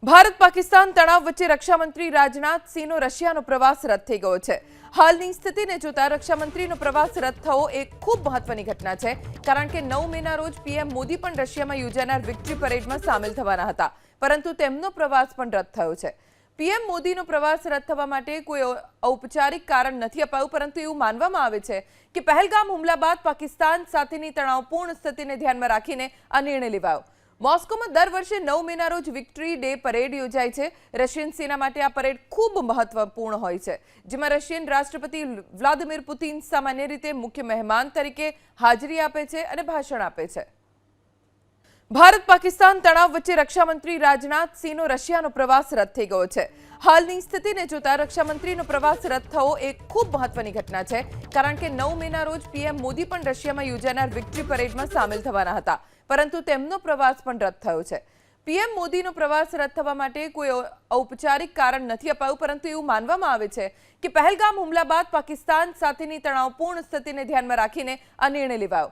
ભારત પાકિસ્તાન તણાવ વચ્ચે રક્ષામંત્રી રાજનાથ સિંહનો રશિયાનો પ્રવાસ રદ થઈ ગયો છે। હાલની સ્થિતિને જોતા રક્ષામંત્રીનો પ્રવાસ રદ થવો એ ખૂબ મહત્વની ઘટના છે, કારણ કે 9 મેના રોજ પીએમ મોદી પણ રશિયામાં યોજાનાર વિક્ટરી પરેડમાં સામેલ થવાના હતા, પરંતુ તેમનો પ્રવાસ પણ રદ થયો છે। પીએમ મોદીનો પ્રવાસ રદ થવા માટે કોઈ ઔપચારિક કારણ નથી અપાયું, પરંતુ એવું માનવામાં આવે છે કે પહેલગામ હુમલા બાદ પાકિસ્તાન સાથેની તણાવપૂર્ણ સ્થિતિને ધ્યાનમાં રાખીને આ નિર્ણય લેવાયો। મોસ્કોમાં દર વર્ષે 9 મેના રોજ વિક્ટરી ડે પરેડ યોજાય છે। રશિયન સેના માટે આ પરેડ ખૂબ મહત્વપૂર્ણ હોય છે, જેમાં રશિયન રાષ્ટ્રપતિ વ્લાદિમીર પુતિન સામાન્ય રીતે મુખ્ય મહેમાન તરીકે હાજરી આપે છે અને ભાષણ આપે છે। ભારત પાકિસ્તાન તણાવ વચ્ચે રક્ષામંત્રી રાજનાથ સિંહનો રશિયાનો પ્રવાસ રદ થઈ ગયો છે। હાલની સ્થિતિને જોતા રક્ષામંત્રીનો પ્રવાસ રદ થવો એ ખૂબ મહત્વની ઘટના છે, કારણ કે 9 મેના રોજ પીએમ મોદી પણ રશિયામાં યોજાનાર વિક્ટરી પરેડમાં સામેલ થવાના હતા, પરંતુ તેમનો પ્રવાસ પણ રદ થયો છે। પીએમ મોદીનો પ્રવાસ રદ થવા માટે કોઈ ઔપચારિક કારણ નથી અપાયું, પરંતુ એવું માનવામાં આવે છે કે પહેલગામ હુમલા બાદ પાકિસ્તાન સાથેની તણાવપૂર્ણ સ્થિતિને ધ્યાનમાં રાખીને આ નિર્ણય લેવાયો।